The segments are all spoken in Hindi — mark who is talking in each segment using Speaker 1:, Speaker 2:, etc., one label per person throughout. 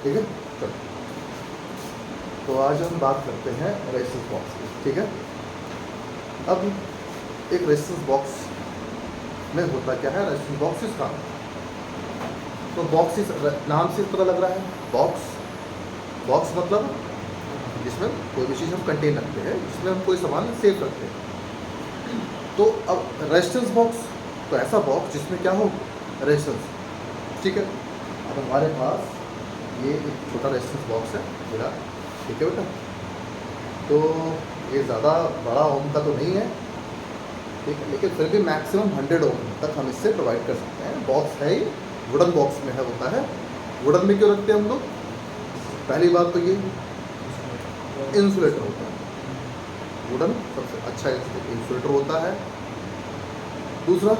Speaker 1: ठीक है। चलो, तो आज हम बात करते हैं रेजिस्टेंस बॉक्स की। ठीक है। अब एक रेजिस्टेंस बॉक्स में होता क्या है, रेजिस्टेंस बॉक्सेस का तो बॉक्सेस नाम से पता लग रहा है, बॉक्स मतलब जिसमें कोई भी चीज़ हम कंटेन रखते हैं, जिसमें हम कोई सामान सेव रखते हैं। तो अब रेजिस्टेंस बॉक्स तो ऐसा बॉक्स जिसमें क्या हो, रेजिस्टेंस। ठीक है। अब हमारे पास ये एक छोटा रेजिस्टेंस बॉक्स है मेरा, ठीक है बेटा। तो ये ज़्यादा बड़ा ओम का तो नहीं है, ठीक है, लेकिन फिर भी मैक्सिमम 100 ओम तक हम इससे प्रोवाइड कर सकते हैं। बॉक्स है ही वुडन बॉक्स में है, होता है। वुडन में क्यों रखते हैं हम लोग? पहली बात तो ये इंसुलेटर होता है, वुडन सबसे अच्छा इंसुलेटर होता है। दूसरा,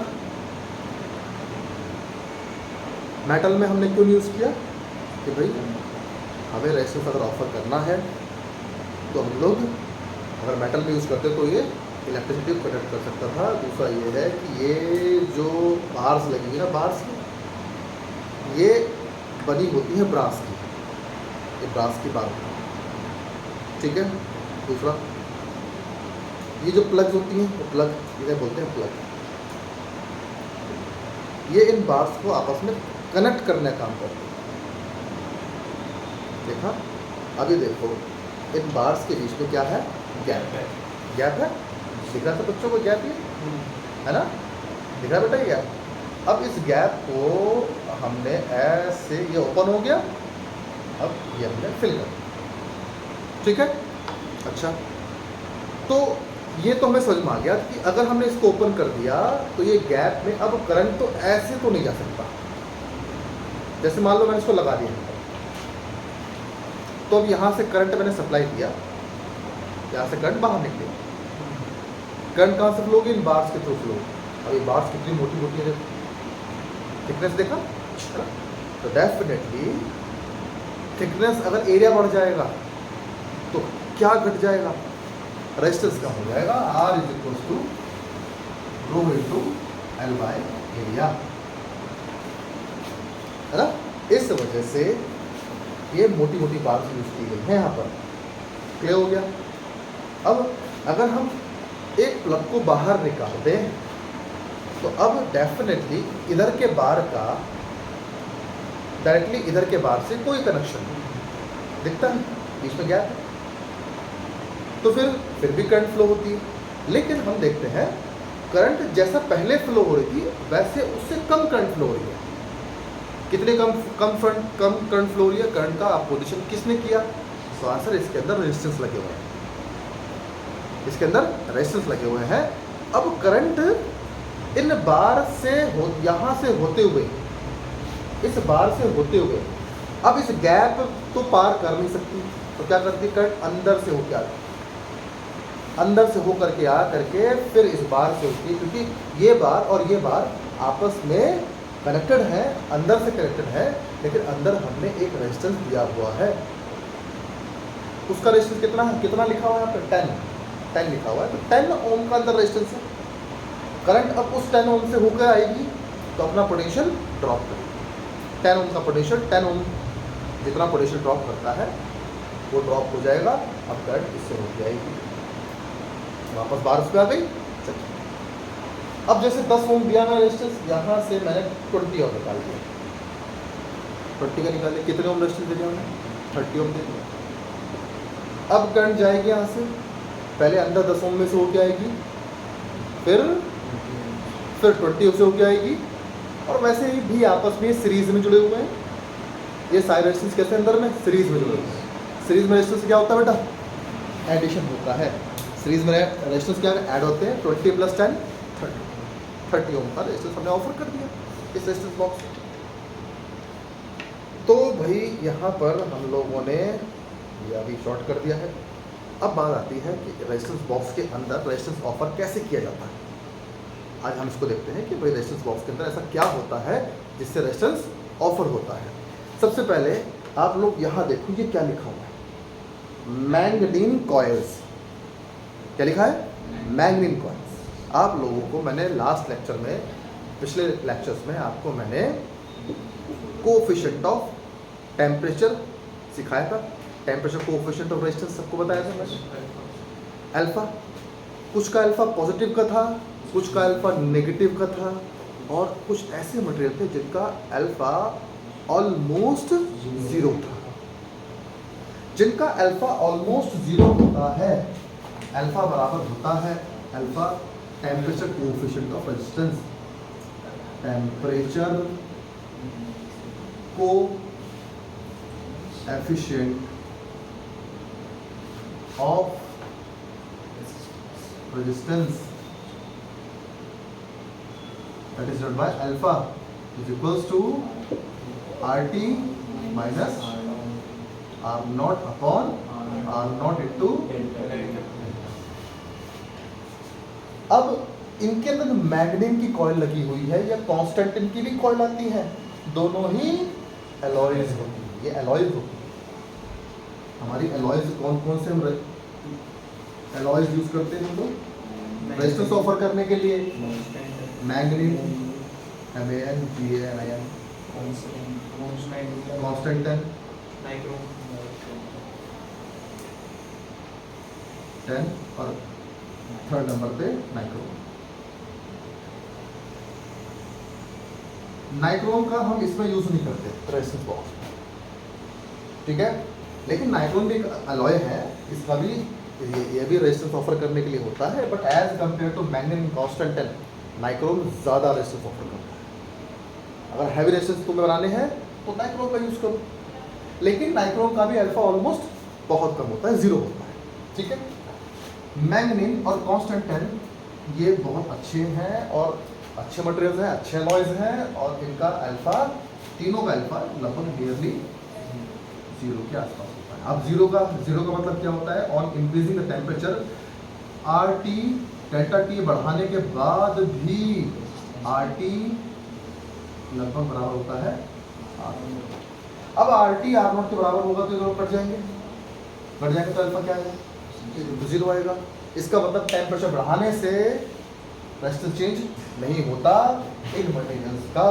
Speaker 1: मेटल में हमने क्यों यूज़ किया कि भाई हमें रेजिस्टेंस अगर ऑफर करना है तो हम लोग अगर मेटल में यूज़ करते तो ये इलेक्ट्रिसिटी कनेक्ट कर सकता था। दूसरा ये है कि ये जो बार्स लगी है ना, बार्स ये बनी होती है ब्रास की, ये ब्रास की बार, ठीक है। दूसरा, ये जो प्लग्स होती हैं, वो प्लग इन्हें बोलते हैं प्लग, ये इन बार्स को आपस में कनेक्ट करने का काम करते हैं। देखा, अभी देखो इन बार्स के बीच में क्या है, गैप है, गैप है, दिख रहा था बच्चों को गैप, ये है ना, दिख रहा बेटा ये गैप। अब इस गैप को हमने ऐसे, ये ओपन हो गया, अब ये हमने फिल कर दिया, ठीक है। अच्छा, तो ये तो हमें समझ में आ गया कि अगर हमने इसको ओपन कर दिया तो ये गैप में अब करंट तो ऐसे तो नहीं जा सकता। जैसे मान लो मैंने इसको लगा दिया, तो अब यहाँ से करंट मैंने सप्लाई किया, यहाँ से करंट बाहर निकले, करंट कहाँ से फ्लो होगी, इन बार्स के थ्रू फ्लो। अब ये बार्स कितनी मोटी मोटी है, थिकनेस देखा, तो डेफिनेटली थिकनेस अगर एरिया बढ़ जाएगा तो क्या घट जाएगा, रेजिस्टेंस कम हो जाएगा। R is equal to rho into L by area, है ना। इस वजह से ये मोटी मोटी बार्स यूज की गई है यहाँ पर, क्लियर हो गया। अब अगर हम एक प्लग को बाहर निकाल दें तो अब डेफिनेटली इधर के बार का डायरेक्टली इधर के बार से कोई कनेक्शन नहीं दिखता है, बीच में गैप है, तो फिर भी करंट फ्लो होती है। लेकिन हम देखते हैं करंट जैसा पहले फ्लो हो रही थी वैसे उससे कम करंट फ्लो हो रही है। कितने कम करंट फ्लो हो रही है, करंट का अपोजिशन किसने किया, तो आंसर इसके अंदर रेजिस्टेंस लगे हुए हैं, इसके अंदर रेजिस्टेंस लगे हुए हैं। अब करंट इन बार से यहाँ से होते हुए, इस बार से होते हुए, अब इस गैप तो पार कर नहीं सकती, तो क्या करती, करंट अंदर से होकर आती, अंदर से होकर के आ करके फिर इस बार से होती है, क्योंकि ये बार और ये बार आपस में कनेक्टेड है, अंदर से कनेक्टेड है, लेकिन अंदर हमने एक रेजिस्टेंस दिया हुआ है। उसका रेजिस्टेंस कितना है, कितना लिखा हुआ है यहाँ पर, 10 लिखा हुआ है, तो 10 ओम का अंदर रेजिस्टेंस है। करंट अब उस 10 ओम से होकर आएगी तो अपना पोटेंशियल ड्रॉप करेगी। 10 ओम का पोटेंशियल, 10 ओम जितना पोटेंशियल ड्रॉप करता है वो ड्रॉप हो जाएगा। अब करंट इससे हो जाएगी, वापस बारिश पे आ गई। चलिए, अब जैसे 10 ओम दिया ना रेजिस्टेंस, यहाँ से मैंने 20 ओम निकाल दिया, 20 का निकाले, कितने ओम रेजिस्टेंस दे दिया हमने, 30 ओम दे दिया। अब करंट जाएगी यहाँ से, पहले अंदर 10 ओम में से होके आएगी, फिर 20 से होके आएगी, और वैसे ही भी आपस में सीरीज में जुड़े हुए हैं। ये सारे रेजिस्टेंस कैसे अंदर में सीरीज में जुड़े हुए हैं। सीरीज में रेजिस्टेंस क्या होता है बेटा, एडिशन होता है। सीरीज में रेजिस्टेंस क्या ऐड होते हैं, 20 + 10 30 ओम का रेजिस्टेंस हमने ऑफर कर दिया इस रेजिस्टेंस बॉक्स। तो भाई यहाँ पर हम लोगों ने ये अभी शॉर्ट कर दिया है। अब बात आती है कि रेजिस्टेंस बॉक्स के अंदर रेजिस्टेंस ऑफर कैसे किया जाता है। आज हम इसको देखते हैं कि भाई रेजिस्टेंस बॉक्स के अंदर ऐसा क्या होता है जिससे रेजिस्टेंस ऑफर होता है। सबसे पहले आप लोग यहाँ देखो, ये क्या लिखा हुआ है, मैंगनीन कॉइल्स। क्या लिखा है, मैंगनीन कॉइल्स। आप लोगों को मैंने लास्ट लेक्चर में, पिछले लेक्चर्स में आपको मैंने कोफिशिएंट ऑफ टेम्परेचर सिखाया था, टेम्परेचर कोएफिशिएंट ऑफ रेजिस्टेंस सबको बताया था मैंने। अल्फा, कुछ का अल्फा पॉजिटिव का था, कुछ का अल्फा नेगेटिव का था, और कुछ ऐसे मटेरियल थे जिनका अल्फा ऑलमोस्ट जीरो था। जिनका अल्फा ऑलमोस्ट जीरो होता है, अल्फा बराबर होता है alpha temperature coefficient of resistance, temperature coefficient of resistance, that is done by alpha is equals to RT minus R naught upon R naught into। अब इनके अंदर मैग्नीम की कॉइल लगी हुई है या कॉन्स्टेंटिन की भी कॉइल आती है, दोनों ही एलॉयज होती है। ये एलॉयज होती है हमारी। एलॉयज कौन कौन से हम एलॉयज यूज करते हैं हम लोग रेजिस्टेंस ऑफर करने के लिए? मैग्नीम MAN GaN, कॉन्स्टेंटिन 10 और थर्ड नंबर पे नाइक्रोम। नाइक्रोम का हम इसमें यूज नहीं करते रेजिस्टेंस बॉक्स, ठीक है, लेकिन नाइक्रोम भी एक अलॉय है, इसका भी ये भी रेजिस्टेंस ऑफर करने के लिए होता है, but as compare to manganin constantan nichrome ज़्यादा रेजिस्टेंस ऑफर करता है। अगर हैवी रेजिस्टेंस तुम्हें बनाने हैं तो नाइक्रोम का यूज़ करो, लेकिन नाइक्रोम का भी अल्फा ऑलमोस्ट बहुत कम होता है, जीरो होता है, ठीक है। मैग्नीम और कॉन्स्टेंटिन ये बहुत अच्छे हैं और अच्छे मटेरियल्स हैं, अच्छे अलॉयज हैं, और इनका अल्फा, तीनों का अल्फा लगभग नियरली जीरो के आसपास होता है। अब जीरो का मतलब क्या होता है? On increasing the temperature RT delta T बढ़ाने के बाद भी RT लगभग बराबर होता है R0। अब RT R0 के बराबर होगा तो दोनों कट जाएंगे तो अल्फा क्या आएगा? जीरो आएगा। इसका मतलब टेम्परेचर बढ़ाने से रेजिस्टेंस चेंज नहीं होता इन मटेरियल्स का।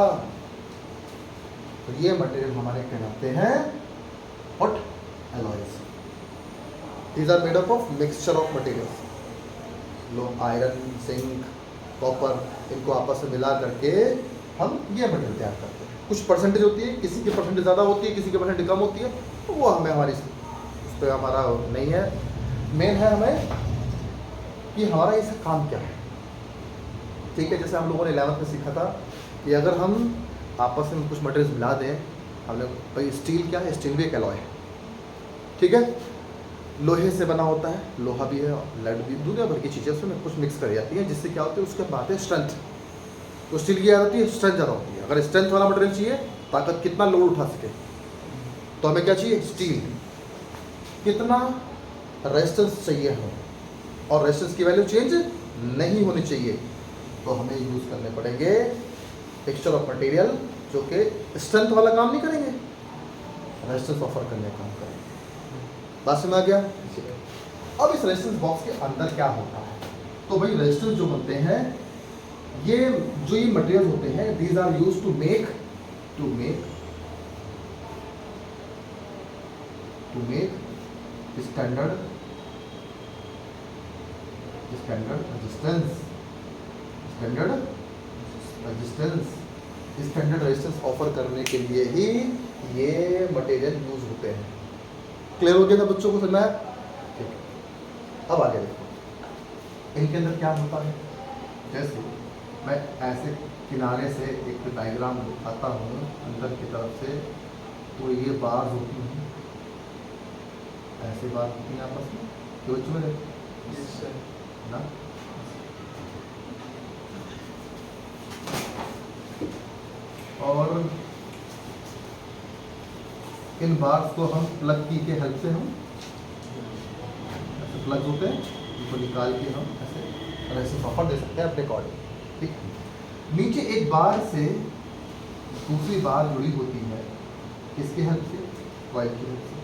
Speaker 1: तो ये मटेरियल हमारे कहलाते हैं what? Alloys. These are made up of mixture of materials. लोग आयरन, जिंक, कॉपर, इनको आपस में मिला करके हम ये मटेरियल तैयार करते हैं। कुछ परसेंटेज होती है, किसी की परसेंटेज ज़्यादा होती है, किसी की परसेंटेज कम होती है, तो वो हमें हमारी उस पर हमारा नहीं है। मेन है हमें कि हमारा इसका काम क्या है, ठीक है। जैसे हम लोगों ने 11th में सीखा था कि अगर हम आपस में कुछ मटेरियल्स मिला दें, हमने भाई स्टील क्या है? स्टील भी एक एलॉय है, ठीक है। लोहे से बना होता है, लोहा भी है, लेड भी, दुनिया भर की चीज़ें उसमें कुछ मिक्स कर जाती हैं, जिससे क्या होती है? उसके बाद है स्ट्रेंथ। तो स्टील की क्या होती है? स्ट्रेंथ ज़्यादा होती है। अगर स्ट्रेंथ वाला मटेरियल चाहिए, ताकत कितना लोड उठा सके, तो हमें क्या चाहिए? स्टील। कितना रेजिस्टेंस चाहिए हमें, और रेजिस्टेंस की वैल्यू चेंज नहीं होनी चाहिए, तो हमें यूज़ करने पड़ेंगे मिक्सचर ऑफ मटेरियल जो कि स्ट्रेंथ वाला काम नहीं करेंगे, रेजिस्टेंस ऑफर करने का काम करेंगे। बात समझ आ गया? अब इस रेजिस्टेंस बॉक्स के अंदर क्या होता है? तो भाई रेजिस्टेंस जो बनते हैं, ये जो ये मटेरियल होते हैं, these are used to make standard resistance offer करने के लिए ही ये मटेरियल यूज होते हैं। क्लियर हो गया था बच्चों को? समझ में आया? ठीक है, अब आगे देखो इनके अंदर क्या होता है। जैसे मैं ऐसे किनारे से एक डायग्राम दिखाता हूँ अंदर की तरफ से, तो ये बार्स होती हैं, ऐसे बार होती हैं आपस में, क्यों बच्चों ना? और इन बार्स को हम प्लग की के हेल्प से हम ऐसे प्लग होते हैं, इनको निकाल के हम ऐसे रेजिस्टेंस ऑफर दे सकते हैं अपने अकॉर्डिंग, ठीक। नीचे एक बार से दूसरी बार जुड़ी होती है, किसकी हेल्प से? कॉइल की हेल्प से।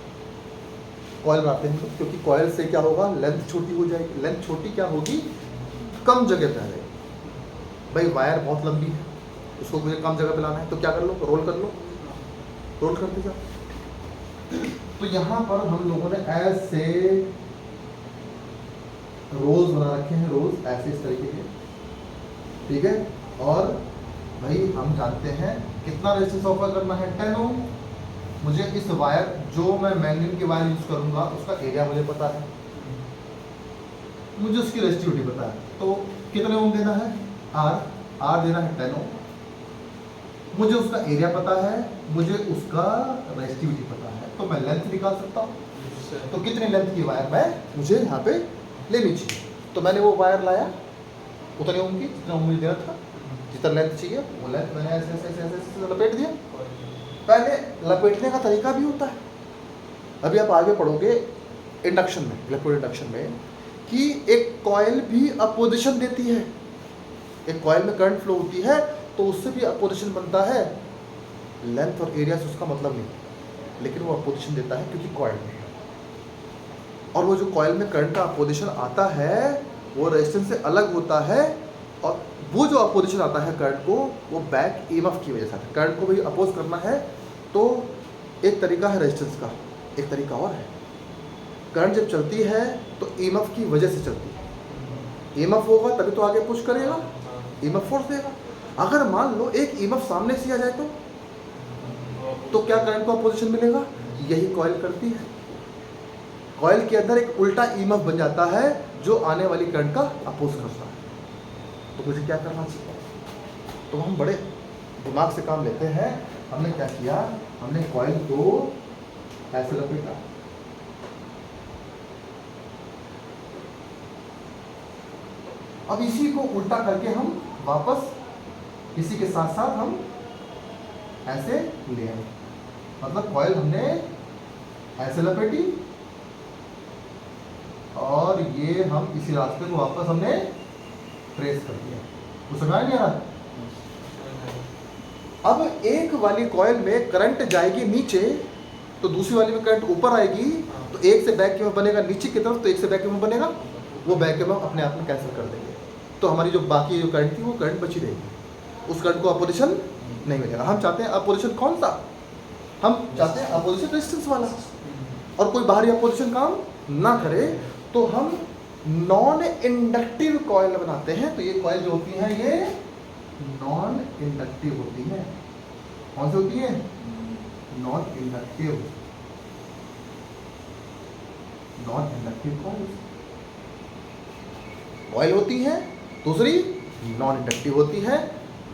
Speaker 1: कॉइल बनाते हैं क्योंकि कॉइल से क्या होगा? लेंथ छोटी हो जाएगी। लेंथ छोटी क्या होगी? कम जगह पे आ जाएगी। भाई वायर बहुत लंबी है, उसको मुझे कम जगह पे लाना है, तो क्या कर लो? रोल कर लो, रोल करते जाओ, तो यहाँ पर हम लोगों ने ऐसे रोज बना रखे हैं, रोज ऐसे इस तरीके के, ठीक है। और भाई हम जानते हैं कितना रेजिस्टेंस ऑफर करना है, 10 ओम। मुझे इस वायर, जो मैं मैग्नेट की वायर यूज करूंगा उसका एरिया मुझे पता है, मुझे उसकी रेजिस्टिविटी पता है। तो कितने ओम देना है, आर देना है 10 ओम। मुझे उसका एरिया पता है, मुझे उसका रेजिस्टिविटी पता है, तो मैं लेंथ निकाल सकता हूँ। तो कितनी लेंथ की वायर मैं मुझे यहाँ पे लेनी चाहिए। तो मैंने वो वायर लाया उतने ओम की, जितना ओम मुझे देना था, जितना लेंथ चाहिए वो लेंथ मैंने ऐसे ऐसे ऐसे ऐसे, ऐसे लपेट दिया। पहले लपेटने का तरीका भी होता है, अभी आप आगे पढ़ोगे इंडक्शन में, इलेक्ट्रिकल इंडक्शन में, कि एक कॉइल भी अपोजिशन देती है। एक कॉइल में करंट फ्लो होती है तो उससे भी अपोजिशन बनता है। लेंथ और एरिया से उसका मतलब नहीं, लेकिन वो अपोजिशन देता है क्योंकि कॉइल में है। और वो जो कॉइल में करंट का अपोजिशन आता है वो रेजिस्टेंस से अलग होता है, और वो जो अपोजिशन आता है करंट को, वो बैक ईएमएफ की वजह से आता है। करंट को भी अपोज करना है तो एक तरीका है रेजिस्टेंस का, एक तरीका और है, करंट जब चलती है तो ईएमएफ की वजह से चलती है। ईएमएफ होगा तभी तो आगे पुश करेगा, ईएमएफ फोर्स देगा। अगर मान लो एक ईएमएफ सामने से आ जाए तो क्या करंट को अपोजिशन मिलेगा? यही कॉइल करती है। कॉइल के अंदर एक उल्टा ईएमएफ बन जाता है जो आने वाली करंट का अपोज करता है। तो मुझे क्या करना चाहिए? तो हम बड़े दिमाग से काम लेते हैं। हमने क्या किया, हमने कॉइल को ऐसे लपेटा, अब इसी को उल्टा करके हम वापस इसी के साथ साथ हम ऐसे ले आए। मतलब कॉइल हमने ऐसे लपेटी और ये हम इसी रास्ते को वापस हमने ट्रेस कर दिया। तो समझ नहीं आ रहा? अब एक वाली कॉइल में करंट जाएगी नीचे तो दूसरी वाली में करंट ऊपर आएगी, तो एक से बैक ईएमएफ बनेगा नीचे की तरफ, तो एक से बैक ईएमएफ बनेगा, वो बैक ईएमएफ अपने आप में कैंसिल कर देंगे। तो हमारी जो बाकी जो करंट थी वो करंट बची रहेगी, उस करंट को अपोजिशन नहीं मिलेगा। हम चाहते हैं अपोजिशन कौन सा? हम चाहते हैं अपोजिशन रेजिस्टेंस वाला, और कोई बाहरी अपोजिशन काम ना करे, तो हम नॉन इंडक्टिव कॉइल बनाते हैं। तो ये कॉइल जो होती है ये नॉन इंडक्टिव होती है। कौन सी होती है? Non inductive. Non inductive coil होती है। दूसरी नॉन इंडक्टिव होती है।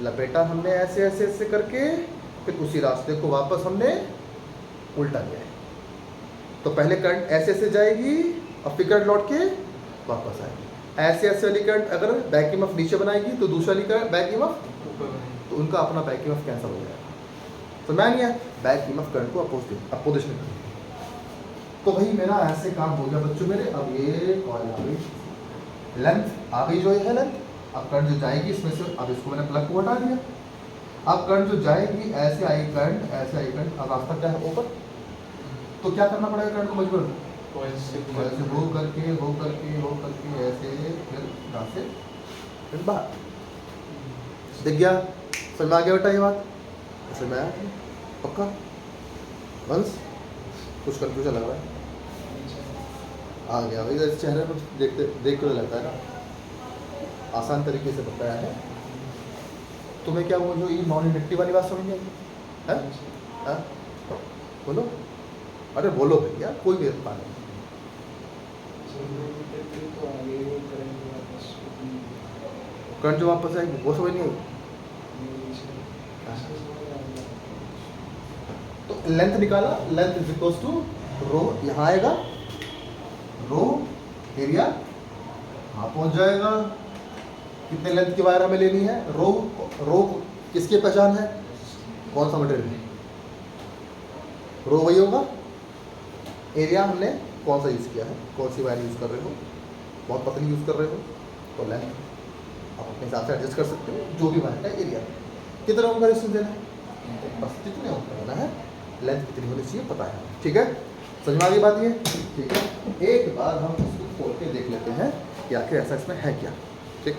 Speaker 1: लपेटा हमने ऐसे ऐसे ऐसे करके, फिर उसी रास्ते को वापस हमने उल्टा किया है। तो पहले करंट ऐसे ऐसे जाएगी और फिर करंट लौट के वापस आएगी। ऐसे ऐसे वाली करंट अगर बैक ईएमएफ नीचे बनाएगी तो दूसरी वाली करंट बैक ईएमएफ, तो उनका अपना बैक ईएमएफ कैंसिल हो जाएगा। तो मैं नहीं है बैक ईएमएफ करंट को अपोजिशन करेंगे। तो भाई मेरा ऐसे काम हो गया बच्चों मेरे। अब ये कॉइल आ गई, लेंथ आ गई जो है लेंथ। अब करंट जो जाएगी इसमें से, अब इसको मैंने प्लग को हटा दिया। अब करंट जो जाएगी ऐसे आई करंट, ऐसे आई करंट, अब रास्ता क्या है? ओपन। तो क्या करना पड़ेगा करंट को? मजबूर ऐसे हो करके ऐसे, फिर यहाँ से फिर बाहर। दिख गया? समझ में आ गया बेटा ये बात? समझ में आया पक्का? वंश कुछ कंफ्यूजन लग रहा है? आ गया भाई, इस चेहरे पर देख कर लगता है ना आसान तरीके से बताया है। तुम्हें क्या वो जो ये नॉन इंडक्टिव वाली बात समझ में आई है? बोलो, अरे बोलो भैया, कोई भी बात नहीं। करंट जो वापस आएगी वो समझ नहीं आई। तो लेंथ निकाला, लेंथ इज इक्वल टू रो, यहाँ आएगा रो एरिया, यहाँ पहुँच जाएगा। कितने लेंथ की वायर हमें लेनी है? रो किसकी पहचान है? कौन सा मटेरियल है? रो वही होगा। एरिया हमने कौन सा यूज़ किया है, कौन सी वायर यूज़ कर रहे हो, बहुत पतली यूज़ कर रहे हो तो लेंथ आप अपने हिसाब से एडजस्ट कर सकते हो। जो भी वायर का एरिया, कितना ओम का रेजिस्टेंस देना है, बस कितने ओम का देना है, लेंथ कितनी होनी चाहिए पता है। ठीक है, समझ में आ गई बात ये? ठीक है, एक बार हम इसको खोल के देख लेते हैं कि आखिर ऐसा इसमें है क्या। ठीक,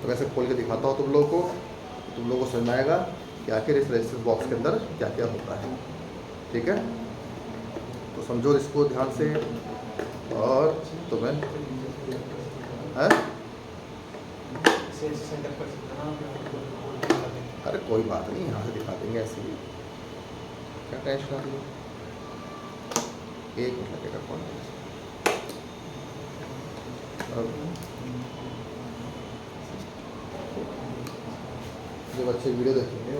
Speaker 1: तो वैसे खोल के दिखाता हूँ तुम लोगों को समझ में आएगा कि आखिर इस रेजिस्टेंस बॉक्स के अंदर क्या क्या होता है। ठीक है, तो समझो इसको ध्यान से, और तुम्हें अरे कोई बात नहीं, यहाँ से दिखा देंगे ऐसे ही, क्या टेंशन आ रही है। 1 मिनट लगेगा कौन। जो बच्चे वीडियो देखेंगे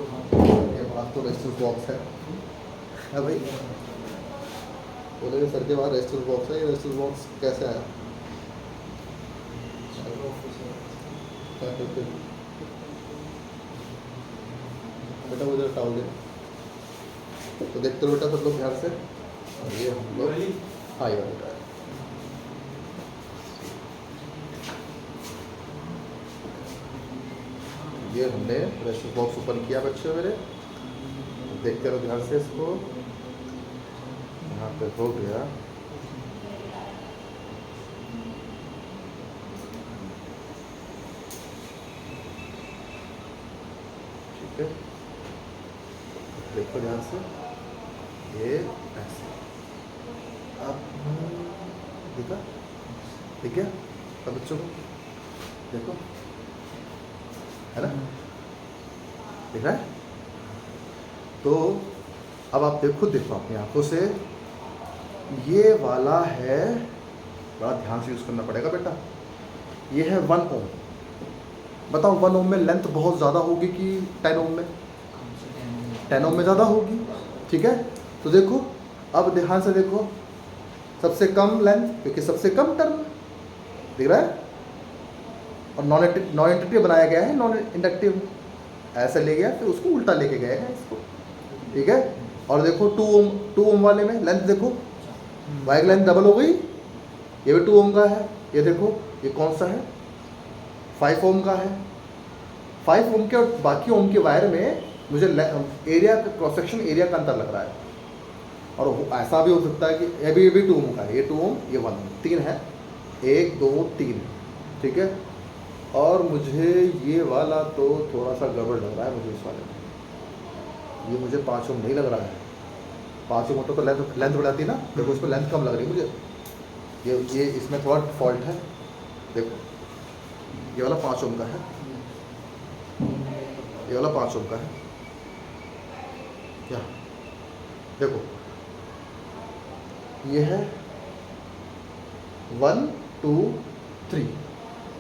Speaker 1: ये बात तो रेस्टोरेंट बॉक्स है भाई, बोले सर के बाद रेस्टोरेंट बॉक्स है, ये रेस्टोरेंट बॉक्स कैसे आया। बेटा वो इधर टाओ दे, तो देखते रहो बेटा सब लोग ध्यान से। ये हम लोग हाँ ये बेटा ये हमने प्रेशर बॉक्स ओपन किया बच्चों मेरे, देखते रहो ध्यान से इसको। यहाँ पे हो गया, ठीक है, देखो ध्यान से, ये ऐसे। अब देखा, ठीक है, अब बच्चों को देखो, है ना, दिख रहा है। तो अब आप खुद देखो अपनी आंखों से, ये वाला है, बड़ा ध्यान से यूज़ करना पड़ेगा बेटा, ये है 1 ओम। बताओ 1 ओम में लेंथ बहुत ज़्यादा होगी कि 10 ओम में? 10 ओम में ज़्यादा होगी, ठीक है। तो देखो अब ध्यान से देखो, सबसे कम लेंथ क्योंकि सबसे कम टर्म दिख रहा है, और नॉन इंडक्टिव बनाया गया है, नॉन इंडक्टिव ऐसे ले गया, फिर उसको उल्टा लेके गया है इसको, ठीक है। और देखो 2 ओम वाले में लेंथ देखो, वायर लेंथ डबल हो गई, ये भी 2 ओम का है। ये देखो ये कौन सा है, 5 ओम का है। 5 ओम के और बाकी ओम के वायर में मुझे एरिया क्रॉस सेक्शन एरिया का अंतर लग रहा है, और ऐसा भी हो सकता है कि ये भी 2 ओम का है, ये 2 ओम ये 1 ओम, 3 है, 1 2 3, ठीक है। और मुझे ये वाला तो थोड़ा सा गड़बड़ लग रहा है मुझे, इस वाले में ये मुझे 5 ओम नहीं लग रहा है। 5 ओम तो लेंथ बढ़ाती है ना, देखो इसमें लेंथ कम लग रही है मुझे, ये इसमें थोड़ा फॉल्ट है। देखो ये वाला 5 ओम का है, ये वाला 5 ओम का है, क्या देखो ये है 1 2 3,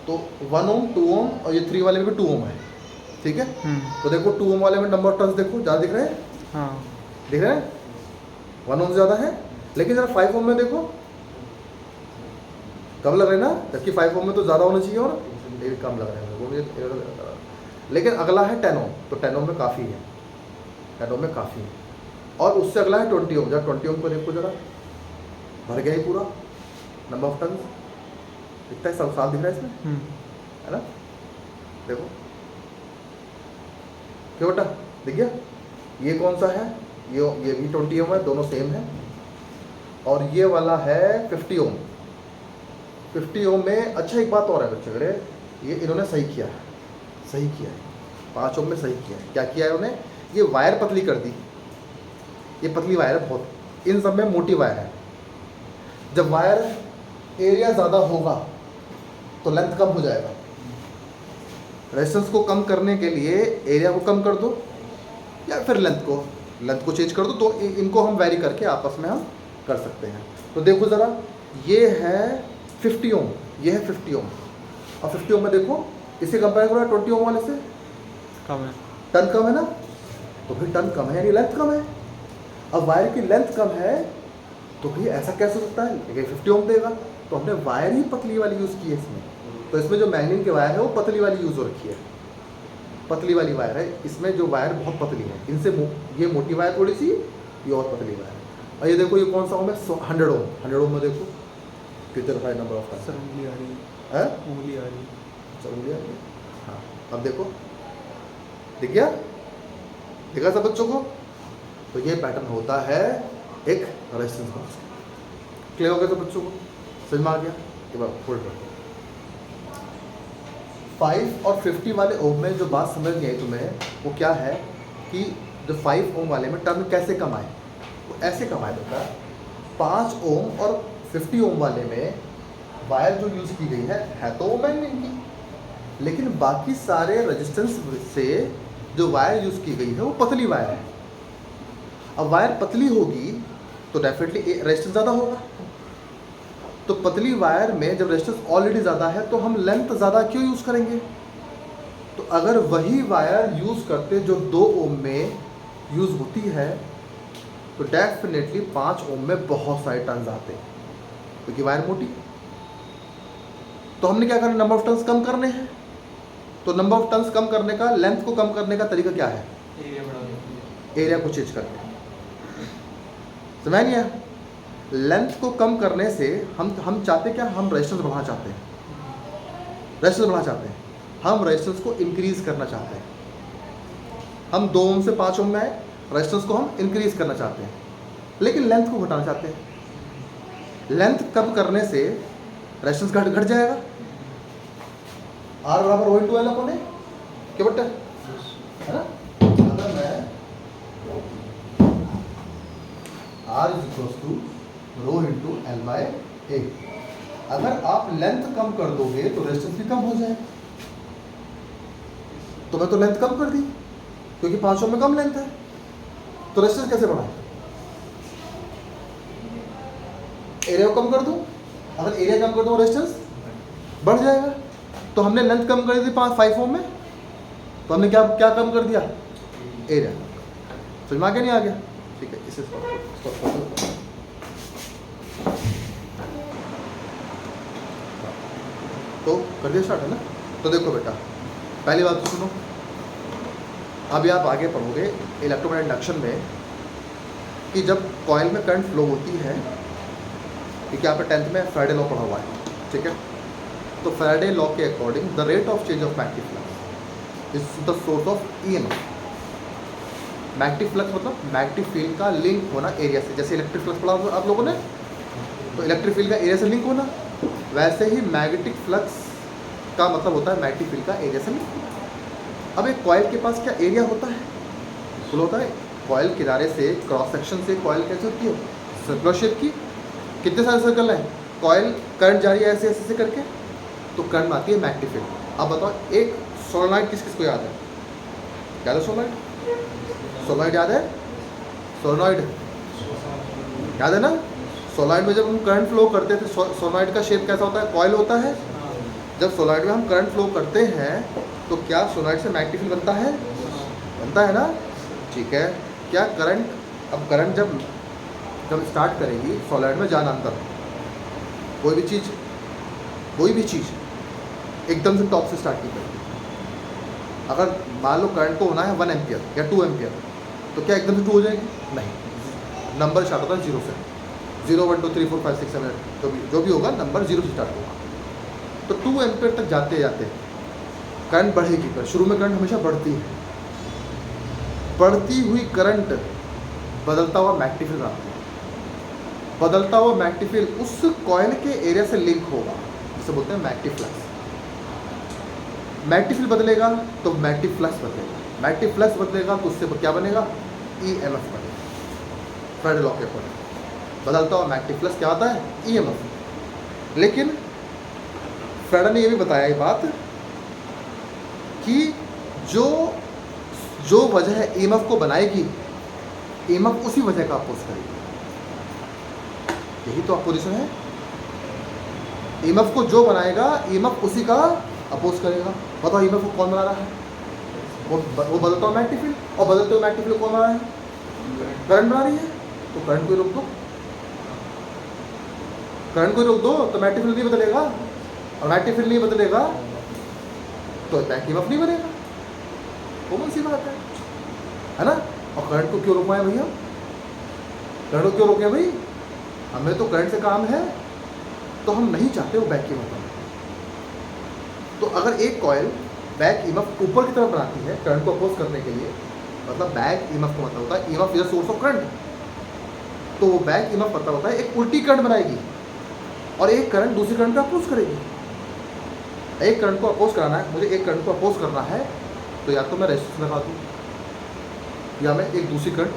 Speaker 1: तो 1 ओम 2 ओम और ये 3 वाले में भी 2 ओम है, ठीक है। तो देखो 2 ओम वाले में नंबर ऑफ टर्न्स देखो ज़्यादा दिख रहे हैं, हाँ दिख रहे हैं, 1 ओम ज़्यादा है, लेकिन जरा 5 ओम में देखो कम लग रहे हैं ना, जबकि 5 ओम में तो ज़्यादा होना चाहिए, और ये कम लग रहे हैं वो मुझे। लेकिन अगला है 10 ओम, तो 10 ओम में काफ़ी है, 10 ओम में काफ़ी है। और उससे अगला है 20 ओम, जरा 20 ओम को देखो जरा, भर गया ही पूरा नंबर ऑफ टर्न्स, दिखता है, सब साफ दिख रहा है इसमें, है ना। देखो क्या बेटा दिख गया, ये कौन सा है, ये भी 20 ओम है, दोनों सेम है। और ये वाला है 50 ओम। 50 ओम में अच्छा एक बात और है बच्चे, अरे ये इन्होंने सही किया है, सही किया है, 5 ओम में सही किया है। क्या किया है उन्होंने, ये वायर पतली कर दी, ये पतली वायर है बहुत, इन सब में मोटी वायर है। जब वायर एरिया ज़्यादा होगा तो लेंथ कम हो जाएगा, रेजिस्टेंस को कम करने के लिए एरिया को कम कर दो या फिर लेंथ को चेंज कर दो, तो इनको हम वैरी करके आपस में हम कर सकते हैं। तो देखो ज़रा, ये है 50 ओम, ये है 50 ओम, और 50 ओम में देखो इसे कंपेयर करो 20 ओम वाले से,
Speaker 2: कम है,
Speaker 1: टर्न कम है ना, तो फिर टर्न कम है यानी लेंथ कम है। अब वायर की लेंथ कम है तो भी ऐसा कैसे हो सकता है, लेकिन 50 ओम देगा, तो हमने वायर ही पतली वाली यूज़ की है इसमें। तो इसमें जो मैग्नीन की वायर है वो पतली वाली यूज़ हो रखी है, पतली वाली वायर है इसमें, जो वायर बहुत पतली है, इनसे ये मोटी वायर थोड़ी सी, ये और पतली वायर है। और ये देखो ये कौन सा ओम है, 100 ओम। 100 ओम में देखो कितने है नंबर ऑफ
Speaker 2: सर उंगली आ रही
Speaker 1: है,
Speaker 2: उंगली आ रही है,
Speaker 1: अच्छा उंगली आ रही है, हाँ। अब देखो दिख गया, देखा सब बच्चों को। तो ये पैटर्न होता है एक रेजिस्टेंस बॉक्स। क्लियर हो गया सब बच्चों को, समझ में आ गया। एक बार फोल्ड कर, 5 और 50 वाले ओम में जो बात समझ गई तुम्हें, वो क्या है कि जो 5 ओम वाले में टर्न कैसे कम आए, वो ऐसे कम आए बेटा। 5 ओम और 50 ओम वाले में वायर जो यूज़ की गई है तो वो मैग्नेट की, लेकिन बाकी सारे रेजिस्टेंस से जो वायर यूज़ की गई है वो पतली वायर है। अब वायर पतली होगी तो डेफिनेटली रेजिस्टेंस ज़्यादा होगा। तो पतली वायर में जब रेजिस्टेंस ऑलरेडी ज़्यादा है तो हम लेंथ ज़्यादा क्यों यूज़ करेंगे? तो अगर वही वायर यूज़ करते जो 2 ओम में यूज़ होती है तो डेफिनेटली 5 ओम में बहुत सारे टर्न्स आते हैं, क्योंकि वायर मोटी। तो हमने क्या करना, नंबर ऑफ टर्न्स कम करने हैं। तो नंबर ऑफ टर्न्स कम करने का, लेंथ को कम करने का तरीका क्या है? एरिया को चेंज करके। समझ गया? लेंथ को कम करने से हम चाहते क्या, हम रेजिस्टेंस बढ़ाना चाहते हैं, रेजिस्टेंस बढ़ाना चाहते हैं, हम रेजिस्टेंस को इंक्रीज करना चाहते हैं। हम 2 ओम से 5 ओम में आए, रेजिस्टेंस को हम इंक्रीज करना चाहते हैं, लेकिन लेंथ को घटाना चाहते हैं। लेंथ कम करने से रेजिस्टेंस घट जाएगा। आर बराबर O into L upon A, क्या बट्टा है ना? अगर मैं R is equals to rho into L by A, अगर आप लेंथ कम कर दोगे तो रेजिस्टेंस भी कम हो जाएगा। तो मैं तो लेंथ कम कर दी क्योंकि 5 ओम में कम लेंथ है, तो रेजिस्टेंस कैसे बढ़ाए? एरिया को कम कर दूं, अगर एरिया कम कर दूं रेजिस्टेंस बढ़ जाएगा। तो हमने लेंथ कम कर दी 5 ओम में, तो हमने क्या क्या कम कर दिया? एरिया। समझ में आ गया नहीं आ गया? ठीक है, इसे stop कर दो। तो कर दिया स्टार्ट है ना? तो देखो बेटा, पहली बात तो सुनो, अभी आप आगे पढ़ोगे इलेक्ट्रोमैग्नेटिक इंडक्शन में कि जब कॉइल में करंट फ्लो होती है, क्योंकि यहाँ पे 10th में फैराडे लॉ पढ़ा हुआ है, ठीक है? तो फैराडे लॉ के according the rate of change of magnetic flux is the source of EMF. Magnetic flux मतलब मैग्नेटिक फील्ड का लिंक होना एरिया से। जैसे इलेक्ट्रिक फ्लक्स पढ़ा आप लोगों ने, तो इलेक्ट्रिक फील्ड का एरिया से लिंक होना, वैसे ही मैग्नेटिक फ्लक्स का मतलब होता है मैग्नेटिक फील्ड का एरिया से लिंक। अब एक कॉइल के पास क्या एरिया होता है? फुल होता है। कॉइल किनारे से क्रॉस सेक्शन से कॉइल कैसे होती है? सर्कुलर शेप की। कितने सारे सर्कल हैं? कॉइल करंट जा रही है ऐसे ऐसे करके, तो करंट में आती है मैग्नेटिक फील्ड। अब बताओ, एक सोलेनॉइड किस किस को याद है? याद है सोलेनॉइड? सोलेनॉइड याद है? सोलेनॉइड याद है ना? सोलेनॉइड में जब हम करंट फ्लो करते थे, सोलेनॉइड का शेप कैसा होता है? कॉइल होता है। जब सोलेनॉइड में हम करंट फ्लो करते हैं तो क्या सोलेनॉइड से मैग्नेटिक फील्ड बनता है? बनता है ना? ठीक है। क्या करंट, अब करंट जब स्टार्ट करेगी सोलेनॉइड में जाना अंदर, कोई भी चीज़ एकदम से टॉप से स्टार्ट नहीं करेगी। अगर मान लो करंट को होना है 1 एम्पियर या 2 एम्पियर, तो क्या एकदम से 2 हो जाएगी? नहीं, नंबर स्टार्ट होता है 0 से। 0 1 2 3 4 5 6 7 जो भी होगा नंबर 0 से स्टार्ट होगा। तो 2 एम्पियर तक जाते जाते करंट बढ़ेगी। पर शुरू में करंट हमेशा बढ़ती है। बढ़ती हुई करंट बदलता हुआ मैग्नेटिक फील्ड आता है। बदलता हुआ मैग्नेटिक फील्ड उस कॉइल के एरिया से लिंक होगा, जिसे बोलते हैं मैग्नेटिक फ्लक्स। मैग्नेटिक फील्ड बदलेगा तो मैग्नेटिक फ्लक्स बदलेगा, मैग्नेटिक फ्लक्स बदलेगा तो उससे क्या बनेगा? ईएमएफ बनेगा। फैराडे लॉ के अकॉर्डिंग बदलता हुआ मैग्नेटिक फ्लक्स क्या होता है? ईएमएफ। लेकिन फैराडे ने ये भी बताया ये बात कि जो वजह है ईएमएफ को बनाएगी, ईएमएफ उसी वजह का अपोज करेगी। यही तो अपोजिशन है। ईएमएफ को जो बनाएगा, ईएमएफ उसी का अपोज करेगा। बताओ ईएमएफ को कौन बना रहा है? वो बदलता हुआ मैग्नेटिक फील्ड, और बदलते हुए मैग्नेटिक फील्ड कौन बना रहा है? करंट बना रही है। तो करंट को रोक दो, करंट को रोक दो तो मैग्नेटिक फील्ड नहीं बदलेगा, और मैग्नेटिक फील्ड नहीं बदलेगा तो बैक ईएमएफ नहीं बनेगा। कौन सी बात है ना? और करंट को क्यों रोकवाएं भैया? करंट को क्यों रोके भाई? हमें तो करंट से काम है, तो हम नहीं चाहते वो बैक ईएमएफ बने। तो अगर एक कॉइल बैक ईएमएफ ऊपर की तरफ बनाती है करंट को अपोज करने के लिए, मतलब बैक ईएमएफ का मतलब होता है EMF is a source of current, तो वो बैक ईएमएफ मतलब होता है एक उल्टी करंट बनाएगी और एक करंट दूसरी करंट को अपोज करेगी। एक करंट को अपोज कराना है, मुझे एक करंट को अपोज करना है, तो या तो मैं रेजिस्टेंस लगा दूँ या मैं एक दूसरी करंट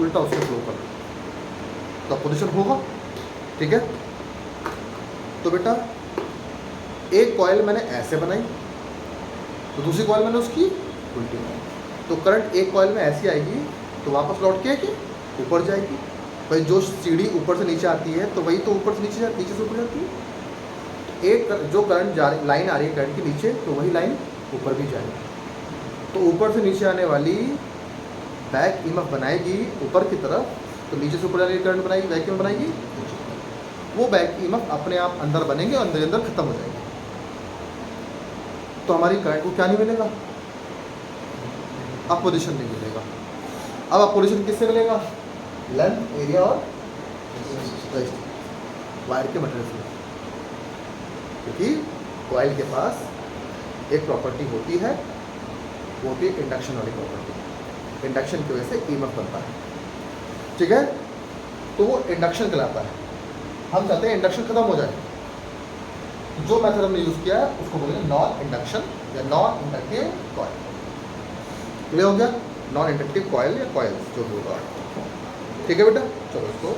Speaker 1: उल्टा उससे फ्लो कर दूँ। तो अपोजिशन होगा, ठीक है। तो बेटा एक कॉइल मैंने ऐसे बनाई, तो दूसरी कॉइल मैंने उसकी उल्टी बनाई, तो करंट एक कॉइल में ऐसी आएगी तो वापस लौट के कि ऊपर जाएगी। भाई जो सीढ़ी ऊपर से नीचे आती है तो वही तो ऊपर से नीचे नीचे से ऊपर जाती है। एक जो करंट लाइन आ रही है करंट के नीचे, तो वही लाइन ऊपर भी जाएगी। तो ऊपर से नीचे आने वाली बैक ईएमएफ बनाएगी ऊपर की तरफ, तो नीचे से ऊपर जाने वाली करंट बनाएगी, बैक ईएमएफ बनाएगी नीचे की तरफ। वो बैक ईएमएफ अपने आप अंदर बनेंगे और अंदर अंदर खत्म हो जाएगी। तो हमारी करंट को क्या नहीं मिलेगा, अपोजिशन नहीं मिलेगा। अब अपोजिशन किससे मिलेगा, लेंथ, एरिया और वायर के मटेरियल से, क्योंकि कॉइल के पास एक प्रॉपर्टी होती है, वो होती है इंडक्शन वाली प्रॉपर्टी। इंडक्शन की वजह से ईएमएफ बनता है, ठीक है। तो वो इंडक्शन कहलाता है। हम चाहते हैं इंडक्शन खत्म हो जाए, जो मेथड हमने यूज़ किया है उसको बोलेंगे नॉन इंडक्शन या नॉन इंडक्टिव कॉइल। क्लियर हो गया, नॉन इंडक्टिव कॉइल या कॉइल्स जो भी होगा, ठीक है बेटा। चलो इसको